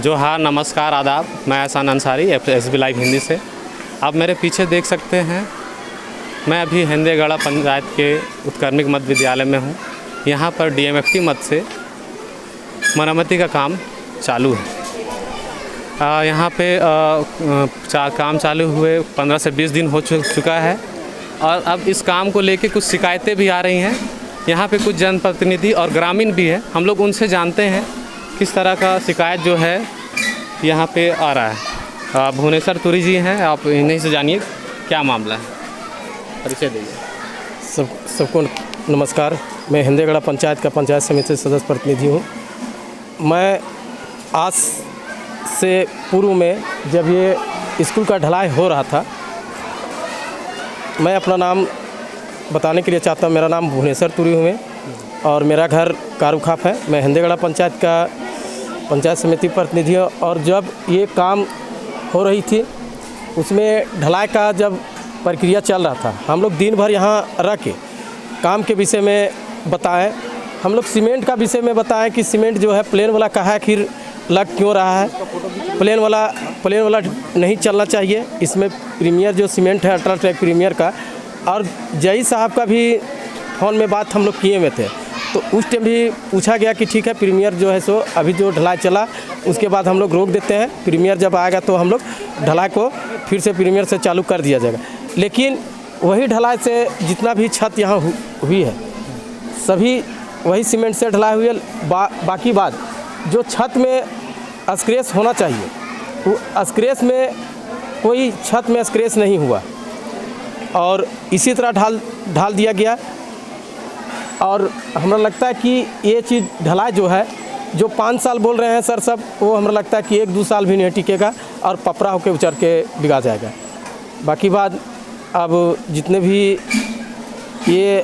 जोहार, नमस्कार, आदाब। मैं एहसान अंसारी, SB लाइव हिंदी से। आप मेरे पीछे देख सकते हैं, मैं अभी हिंदेगढ़ा पंचायत के उत्क्रमिक मध्य विद्यालय में हूँ। यहाँ पर DMFT मद से मरम्मती का काम चालू है। यहाँ पे काम चालू हुए 15 से 20 दिन हो चुका है और अब इस काम को लेके कुछ शिकायतें भी आ रही हैं। यहाँ पे कुछ जनप्रतिनिधि और ग्रामीण भी है, हम लोग उनसे जानते हैं किस तरह का शिकायत जो है यहाँ पे आ रहा है। भुवनेश्वर तुरी जी हैं, आप इन्हीं से जानिए क्या मामला है, परिचय दीजिए। सबको नमस्कार। मैं हिंदेगढ़ा पंचायत का पंचायत समिति सदस्य प्रतिनिधि हूँ। मैं आज से पूर्व में जब ये स्कूल का ढलाई हो रहा था, मैं अपना नाम बताने के लिए चाहता हूँ। मेरा नाम भुवनेश्वर तुरी हूँ और मेरा घर कारूखाप है। मैं हिंदेगढ़ा पंचायत का पंचायत समिति प्रतिनिधि हूँ। और जब ये काम हो रही थी, उसमें ढलाई का जब प्रक्रिया चल रहा था, हम लोग दिन भर यहाँ रह के काम के विषय में बताएं। हम लोग सीमेंट का विषय में बताएं कि सीमेंट जो है प्लेन वाला कहाँ आखिर लग क्यों रहा है। प्लेन वाला नहीं चलना चाहिए। इसमें प्रीमियर जो सीमेंट है, अल्ट्राटेक प्रीमियर का, और जई साहब का भी फ़ोन में बात हम लोग किए हुए थे, तो उस टाइम भी पूछा गया कि ठीक है, प्रीमियर जो है सो अभी जो ढलाई चला उसके बाद हम लोग रोक देते हैं। प्रीमियर जब आएगा तो हम लोग ढलाई को फिर से प्रीमियर से चालू कर दिया जाएगा। लेकिन वही ढलाई से जितना भी छत यहाँ हुई है, सभी वही सीमेंट से ढलाई हुई है। बाकी बात जो छत में स्क्रैच होना चाहिए, वो स्क्रैच में कोई छत में स्क्रैच नहीं हुआ और इसी तरह ढाल दिया गया। और हमरा लगता है कि ये चीज़ ढलाई जो है, जो 5 साल बोल रहे हैं सर सब, वो हमरा लगता है कि 1-2 साल भी नहीं टिकेगा और पपरा होकर उचर के बिगा जाएगा। बाकी बात अब जितने भी ये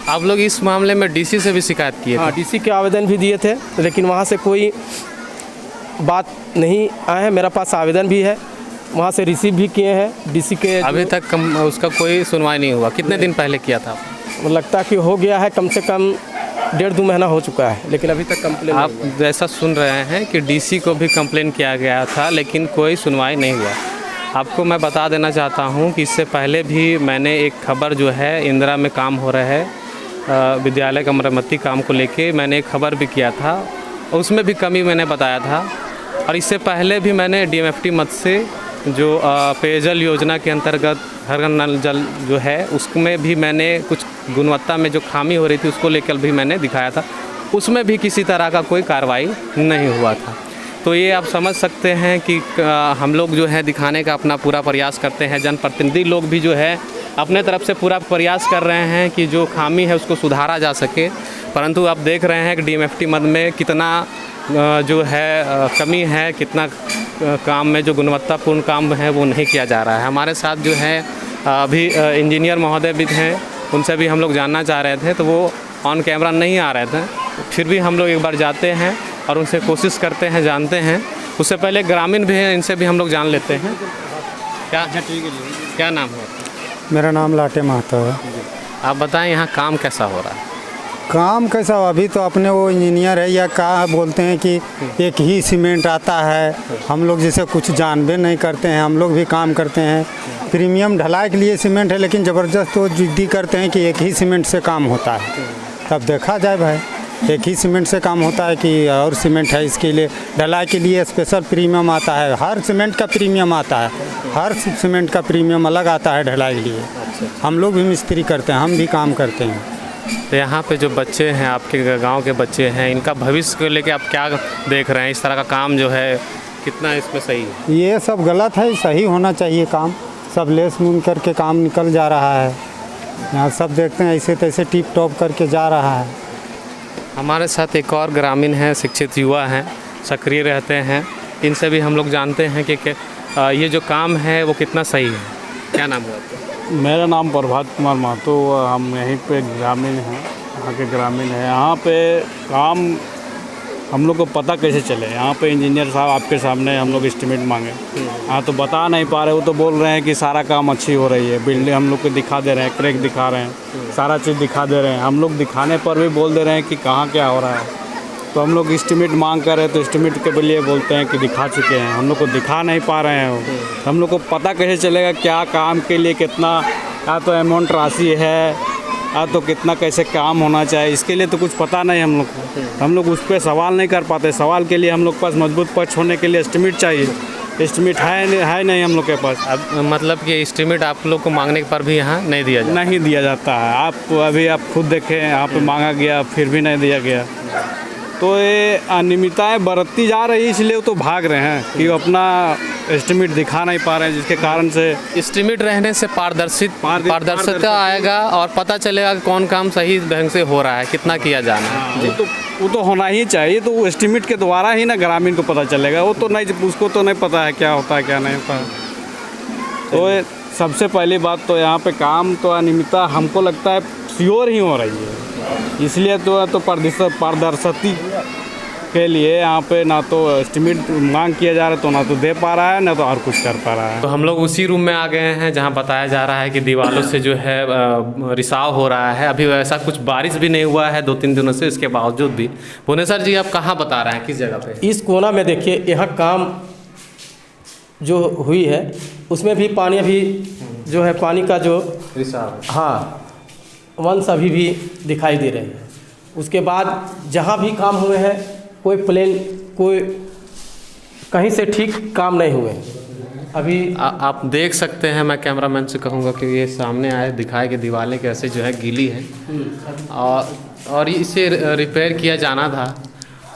आप लोग इस मामले में DC से भी शिकायत किए थे? हाँ, DC के आवेदन भी दिए थे, लेकिन वहाँ से कोई बात नहीं आए हैं। मेरा पास आवेदन भी है, वहाँ से रिसीव भी किए हैं DC के। अभी तक उसका कोई सुनवाई नहीं हुआ? कितने दिन पहले किया था? लगता है कि हो गया है, कम से कम 1.5-2 महीना हो चुका है, लेकिन अभी तक कंप्लेन। आप जैसा सुन रहे हैं कि DC को भी कंप्लेन किया गया था, लेकिन कोई सुनवाई नहीं हुआ। आपको मैं बता देना चाहता हूं कि इससे पहले भी मैंने एक खबर जो है, इंदिरा में काम हो रहा है विद्यालय का मरम्मती काम को लेके मैंने एक खबर भी किया था, उसमें भी कमी मैंने बताया था। और इससे पहले भी मैंने DMFT मद से जो पेयजल योजना के अंतर्गत हर घर नल जल जो है, उसमें भी मैंने कुछ गुणवत्ता में जो खामी हो रही थी उसको लेकर भी मैंने दिखाया था। उसमें भी किसी तरह का कोई कार्रवाई नहीं हुआ था। तो ये आप समझ सकते हैं कि हम लोग जो है दिखाने का अपना पूरा प्रयास करते हैं। जनप्रतिनिधि लोग भी जो है अपने तरफ से पूरा प्रयास कर रहे हैं कि जो खामी है उसको सुधारा जा सके, परंतु आप देख रहे हैं कि DMFT मद में कितना जो है कमी है, कितना काम में जो गुणवत्तापूर्ण काम है वो नहीं किया जा रहा है। हमारे साथ जो है अभी इंजीनियर महोदय भी हैं, उनसे भी हम लोग जानना चाह रहे थे, तो वो ऑन कैमरा नहीं आ रहे थे। फिर भी हम लोग एक बार जाते हैं और उनसे कोशिश करते हैं, जानते हैं। उससे पहले ग्रामीण भी हैं, इनसे भी हम लोग जान लेते हैं। क्या नाम है? मेरा नाम लाटे महतो है। आप बताएं यहाँ काम कैसा हो रहा है? काम कैसा हो, अभी तो अपने वो इंजीनियर है या क्या बोलते हैं कि एक ही सीमेंट आता है। हम लोग जैसे कुछ जानबे नहीं करते हैं, हम लोग भी काम करते हैं। प्रीमियम ढलाई के लिए सीमेंट है, लेकिन ज़बरदस्त वो जिद्दी करते हैं कि एक ही सीमेंट से काम होता है। तब देखा जाए भाई, एक ही सीमेंट से काम होता है कि और सीमेंट है इसके लिए ढलाई के लिए स्पेशल प्रीमियम आता है। हर सीमेंट का प्रीमियम आता है, हर सीमेंट का प्रीमियम अलग आता है ढलाई के लिए। हम लोग भी मिस्त्री करते हैं, हम भी काम करते हैं। तो यहाँ पे जो बच्चे हैं, आपके गांव के बच्चे हैं, इनका भविष्य को लेके आप क्या देख रहे हैं? इस तरह का काम जो है कितना इसमें सही है? ये सब गलत है, सही होना चाहिए काम। सब लेस मून करके काम निकल जा रहा है। यहाँ सब देखते हैं ऐसे तैसे टिप टॉप करके जा रहा है। हमारे साथ एक और ग्रामीण हैं, शिक्षित युवा हैं, सक्रिय रहते हैं। इनसे भी हम लोग जानते हैं कि ये जो काम है वो कितना सही है। क्या नाम है आपका? मेरा नाम प्रभात कुमार महतो। हम यहीं पे ग्रामीण हैं, यहाँ के ग्रामीण हैं। यहाँ पे काम हम लोग को पता कैसे चले? यहाँ पे इंजीनियर साहब आपके सामने हम लोग एस्टीमेट मांगे, हाँ तो बता नहीं पा रहे। वो तो बोल रहे हैं कि सारा काम अच्छी हो रही है, बिल्डिंग हम लोग को दिखा दे रहे हैं, क्रैक दिखा रहे हैं, सारा चीज़ दिखा दे रहे हैं। हम लोग दिखाने पर भी बोल दे रहे हैं कि कहाँ क्या हो रहा है। तो हम लोग एस्टिमेट मांग कर रहे हैं तो एस्टिमेट के लिए बोलते हैं कि दिखा चुके हैं, हम लोग को दिखा नहीं पा रहे हैं वो। तो हम लोग को पता कैसे चलेगा क्या काम के लिए कितना, या तो अमाउंट राशि है या तो कितना कैसे काम होना चाहिए, इसके लिए तो कुछ पता नहीं हम लोग को। हम लोग उस पर सवाल नहीं कर पाते। सवाल के लिए हम लोग के पास मजबूत पक्ष होने के लिए एस्टिमेट चाहिए। एस्टिमेट है नहीं हम लोग के पास। अब मतलब कि एस्टिमेट आप लोग को मांगने पर भी यहाँ नहीं दिया जाता? नहीं दिया जाता है। आप खुद देखें, यहाँ पे मांगा गया फिर भी नहीं दिया गया। तो ये अनियमितताएँ बरतती जा रही, इसलिए वो तो भाग रहे हैं कि वो अपना एस्टिमेट दिखा नहीं पा रहे हैं, जिसके कारण से एस्टिमेट रहने से पारदर्शिता आएगा और पता चलेगा कि कौन काम सही ढंग से हो रहा है, कितना किया जाना है। वो तो होना ही चाहिए। तो वो एस्टिमेट के द्वारा ही ना ग्रामीण को पता चलेगा। वो तो नहीं, उसको तो नहीं पता है क्या होता है क्या नहीं होता है। तो ये सबसे पहली बात तो यहाँ पे काम तो अनियमितता हमको लगता है श्योर ही हो रही है। इसलिए तो पारदर्शिता के लिए यहाँ पे ना तो एस्टिमेट मांग किया जा रहा है, तो ना तो दे पा रहा है, ना तो और कुछ कर पा रहा है। तो हम लोग उसी रूम में आ गए हैं जहां बताया जा रहा है कि दीवारों से जो है रिसाव हो रहा है। अभी वैसा कुछ बारिश भी नहीं हुआ है 2-3 दिनों से, इसके बावजूद भी। भुवनेश्वर जी, आप कहाँ बता रहे हैं, किस जगह पे? इस कोना में देखिए, यहाँ काम जो हुई है उसमें भी पानी अभी जो है, पानी का जो रिसाव, हाँ वंश अभी भी दिखाई दे रहे हैं। उसके बाद जहाँ भी काम हुए हैं कोई कहीं से ठीक काम नहीं हुए अभी। आप देख सकते हैं, मैं कैमरामैन से कहूँगा कि ये सामने आए दिखाए कि दीवारें कैसे जो है गीली हैं और इसे रिपेयर किया जाना था।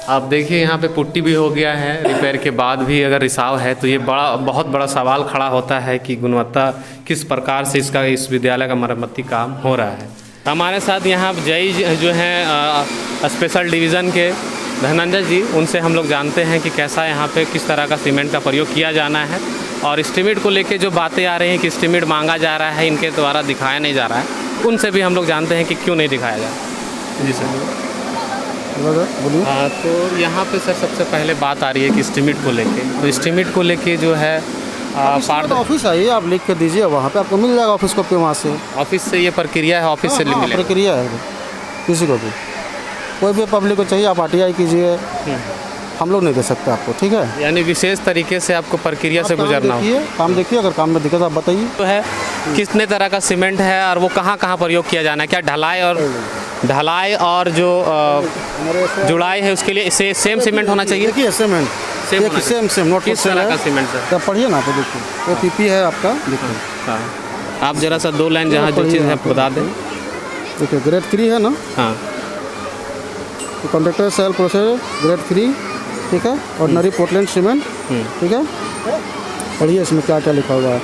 आप देखिए यहाँ पे पुट्टी भी हो गया है। रिपेयर के बाद भी अगर रिसाव है तो ये बहुत बड़ा सवाल खड़ा होता है कि गुणवत्ता किस प्रकार से इस विद्यालय का मरम्मती काम हो रहा है। हमारे साथ यहाँ जई जो हैं स्पेशल डिवीज़न के धनंजय जी, उनसे हम लोग जानते हैं कि कैसा यहाँ पे किस तरह का सीमेंट का प्रयोग किया जाना है और एस्टिमेट को लेके जो बातें आ रही हैं कि एस्टिमेट मांगा जा रहा है, इनके द्वारा दिखाया नहीं जा रहा है, उनसे भी हम लोग जानते हैं कि क्यों नहीं दिखाया जा रहा। जी सर, बोलिए। तो यहाँ पे सर सबसे पहले बात आ रही है कि एस्टिमेट को लेके, तो एस्टिमेट को लेके जो है ऑफिस आइए, आप लिख के दीजिए, वहाँ पे आपको मिल जाएगा ऑफिस कॉपी। वहाँ से ऑफिस से ये प्रक्रिया है, ऑफिस से मिलेगा? प्रक्रिया है, किसी को भी, कोई भी पब्लिक को चाहिए आप RTI कीजिए, हम लोग नहीं दे सकते आपको, ठीक है। यानी विशेष तरीके से आपको प्रक्रिया से गुजरना होगा। काम देखिए, अगर काम में दिक्कत आप बताइए। तो है कितने तरह का सीमेंट है और वो कहाँ कहाँ प्रयोग किया जाना है? क्या ढलाई और जो जुड़ाई है उसके लिए सेम सीमेंट होना चाहिए? देखिए सीमेंट सेम नोट किस तरह का सीमेंट सर? तो पढ़िए ना, तो देखिए वो PP है आपका, देखिए। हाँ, आप जरा सा 2 लाइन जहाँ जो चीज़ है बता दें। देखिए ग्रेड 3 है ना, हाँ, कॉन्ट्रैक्टर सेल प्रोसेस ग्रेड 3, ठीक है। ऑर्डिनरी पोर्टलैंड सीमेंट, ठीक है। पढ़िए इसमें क्या क्या लिखा हुआ है।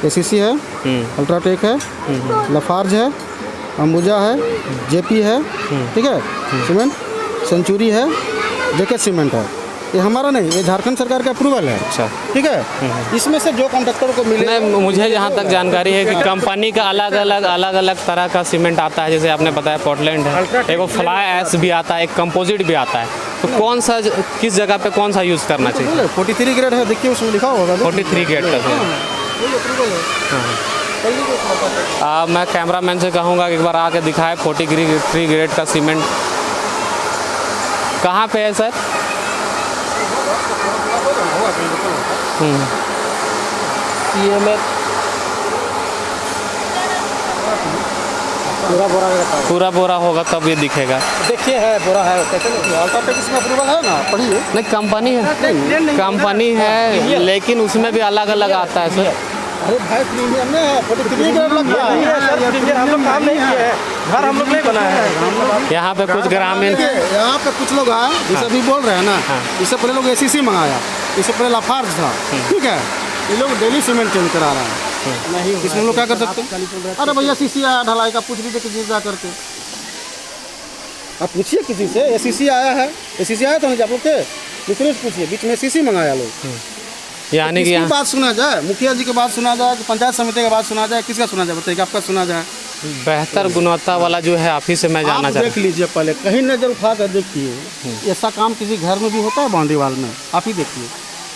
ACC है, अल्ट्राटेक है, लफार्ज है, अंबुजा है, JP है, ठीक है। सीमेंट सेंचुरी है, JK सीमेंट है। ये हमारा नहीं, ये झारखंड सरकार का अप्रूवल है। अच्छा, ठीक है। इसमें से जो कॉन्ट्रैक्टर को मिले, नहीं, मुझे जहाँ तक जानकारी है कि कंपनी का अलग अलग तरह का सीमेंट आता है। जैसे आपने बताया पोर्टलैंड है, एक फ्लाई ऐश भी आता है, एक कंपोजिट भी आता है। तो कौन सा, किस जगह पे कौन सा यूज़ करना चाहिए? 43 ग्रेड है, देखिए उसमें लिखा होगा 43 ग्रेड का। मैं कैमरामैन से कहूँगा कि एक बार आके दिखाए 43 ग्रेड का सीमेंट कहाँ पे है सर? ये में पूरा बोरा होगा तब ये दिखेगा। देखिए है, बोरा है, कैसे नहीं? अल्ट्राटेक इसमें अप्रूवल है ना, पढ़िए। नहीं, कंपनी है लेकिन उसमें भी अलग अलग आता है सर। अरे भाई प्रीमियम में है, 43 ग्रेड लगता है। हम लोग काम नहीं किए हैं, घर हम लोग नहीं बनाया है। यहाँ पे कुछ ग्रामीण, यहाँ पे कुछ लोग आए, जैसे अभी बोल रहे हैं ना, इससे पहले लोग ACC मंगाया, इससे पहले लाफार्ज था, ठीक है। ये लोग डेली सीमेंट चेंज करा रहे हैं, नहीं इसमें लोग क्या कर सकते हैं? अरे भैया ACC आया ढलाई का, पूछ लीजिए किसी से जा करके, आप पूछिए किसी से। ACC आया है, ACC आया तो नहीं आप लोग के, दूसरे से पूछिए। बीच में ACC मंगाया लोग। यानी कि बात सुना जाए, मुखिया जी की बात सुना जाए, कि पंचायत समिति की बात सुना जाए, किसका सुना जाए बताइए? आपका सुना जाए। बेहतर गुणवत्ता वाला जो है ऑफिस से मैं जाना चाहता हूँ। देख लीजिए पहले, कहीं नजर उठा कर देखिए, ऐसा काम किसी घर में भी होता है बाउंड्री वाल में? आप ही देखिए,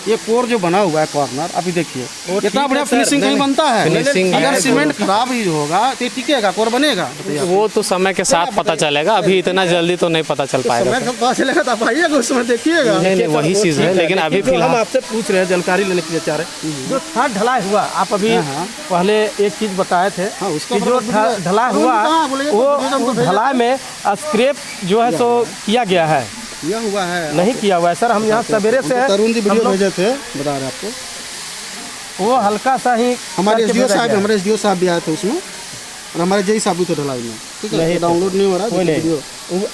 ये कोर जो बना हुआ है कॉर्नर, अभी देखिए ठीक इतना है बढ़िया सर, फिनिशिंग कहीं नहीं, बनता है। फिनिशिंग अगर है, सीमेंट खराब ही होगा तो ये टिकेगा, कोर बनेगा? वो तो समय के साथ पता चलेगा, अभी इतना जल्दी तो नहीं पता चल पाएगा समय सर। का पता चलेगा तो आप आइएगा, उस समय देखिएगा। नहीं वही चीज़ है, लेकिन अभी जो हम फिलहाल आपसे पूछ रहे हैं, जानकारी लेने के लिए चाह रहे हैं, जो छत ढलाई हुआ, आप अभी हाँ। पहले एक चीज़ बताए थे हाँ, उसका कि जो मतलब ढलाई हाँ, हुआ हाँ, बोलिए, वो हमको भेजा ढलाई में स्क्रैप जो है सो किया गया है, यह हुआ है नहीं किया हुआ है सर। हम यहाँ सवेरे से तरुण जी हम वीडियो लोग- भेजे थे, बता रहे आपको। वो हल्का सा ही हमारे करके एसडीओ भेजा साहब गया है। हमारे एसडीओ साहब भी आए थे उसमें, और हमारे जेई साहब भी थे ढलाई में। ठीक है, नहीं, डाउनलोड नहीं हो रहा कोई है वीडियो। नहीं, वो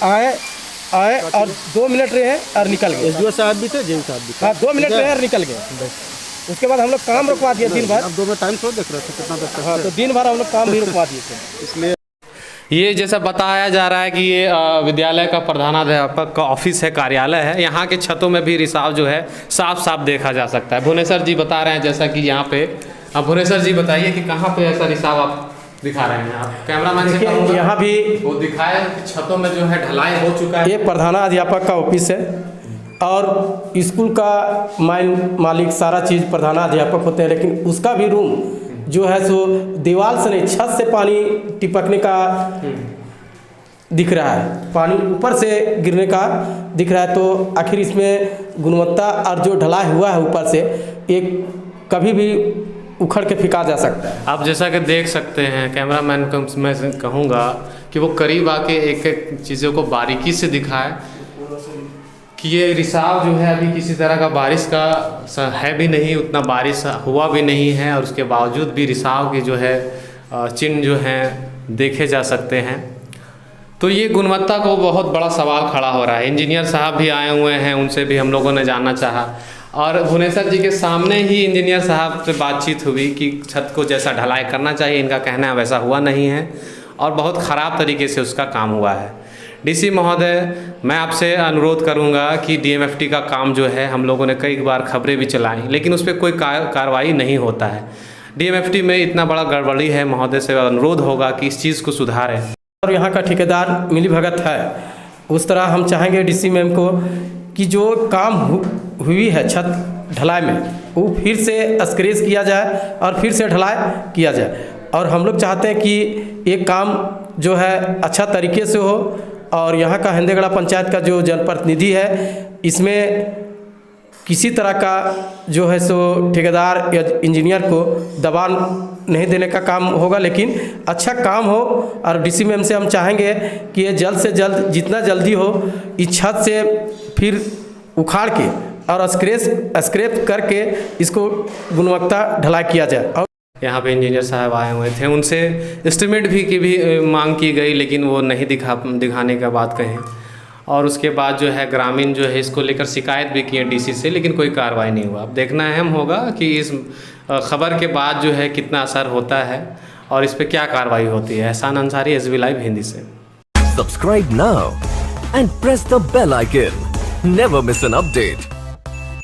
आए और 2 मिनट रहे और निकल गए। एसडीओ साहब भी थे, जेई साहब भी थे। हाँ, 2 मिनट ठीक है? रहे और निकल गए। उसके बाद हम लोग काम रुकवा दिए दिन भर। अब 2 मिनट टाइम थोड़ा देख रहे थे कितना देर तक। हाँ, तो दिन भर हम लोग काम भी रुकवा दिए थे। इसलिए ये जैसा बताया जा रहा है कि ये विद्यालय का प्रधानाध्यापक का ऑफिस है, कार्यालय है। यहाँ के छतों में भी रिसाव जो है साफ साफ देखा जा सकता है। भुवनेश्वर जी बता रहे हैं जैसा कि यहाँ पे, अब भुवनेश्वर जी बताइए कि कहाँ पे ऐसा रिसाव आप दिखा रहे हैं। आप कैमरामैन से देखिए, कहूँगा, यहाँ भी वो दिखाए कि छतों में जो है ढलाई हो चुका है। ये प्रधानाध्यापक का ऑफिस है और स्कूल का मालिक सारा चीज़ प्रधानाध्यापक होते हैं, लेकिन उसका भी रूम जो है सो दीवार से नहीं, छत से पानी टिपकने का दिख रहा है, पानी ऊपर से गिरने का दिख रहा है। तो आखिर इसमें गुणवत्ता और जो ढलाई हुआ है ऊपर से, एक कभी भी उखड़ के फेंका जा सकता है। आप जैसा कि देख सकते हैं, कैमरामैन को मैं कहूँगा कि वो करीब आके एक एक चीज़ों को बारीकी से दिखाए कि ये रिसाव जो है अभी किसी तरह का बारिश का है भी नहीं, उतना बारिश हुआ भी नहीं है, और उसके बावजूद भी रिसाव की जो है चिन्ह जो हैं देखे जा सकते हैं। तो ये गुणवत्ता को बहुत बड़ा सवाल खड़ा हो रहा है। इंजीनियर साहब भी आए हुए हैं, उनसे भी हम लोगों ने जानना चाहा, और भुवनेश्वर जी के सामने ही इंजीनियर साहब से बातचीत हुई कि छत को जैसा ढलाई करना चाहिए, इनका कहना है वैसा हुआ नहीं है और बहुत ख़राब तरीके से उसका काम हुआ है। डीसी महोदय, मैं आपसे अनुरोध करूंगा कि डीएमएफटी का काम जो है, हम लोगों ने कई बार खबरें भी चलाई, लेकिन उस पर कोई कार्रवाई नहीं होता है। डीएमएफटी में इतना बड़ा गड़बड़ी है, महोदय से अनुरोध होगा कि इस चीज़ को सुधारें। और यहाँ का ठेकेदार मिलीभगत है, उस तरह हम चाहेंगे डीसी मैम को कि जो काम हुई है छत ढलाई में, वो फिर से स्क्रेच किया जाए और फिर से ढलाई किया जाए। और हम लोग चाहते हैं कि ये काम जो है अच्छा तरीके से हो, और यहाँ का हिंदेगड़ा पंचायत का जो जनप्रतिनिधि है, इसमें किसी तरह का जो है सो ठेकेदार या इंजीनियर को दबाव नहीं देने का काम होगा, लेकिन अच्छा काम हो। और डीसी मैम से हम चाहेंगे कि ये जल्द से जल्द, जितना जल्दी हो, इस छत से फिर उखाड़ के और स्क्रैप करके इसको गुणवत्ता ढलाई किया जाए। और यहाँ पे इंजीनियर साहब आए हुए थे, उनसे एस्टिमेट भी की भी मांग की गई, लेकिन वो नहीं दिखाने का बात कहें। और उसके बाद जो है ग्रामीण जो है इसको लेकर शिकायत भी की है डीसी से, लेकिन कोई कार्रवाई नहीं हुआ। अब देखना अहम होगा कि इस खबर के बाद जो है कितना असर होता है और इस पर क्या कार्रवाई होती है। एहसान अंसारी, SB लाइव हिंदी से। Subscribe now and press the bell icon. Never miss an update.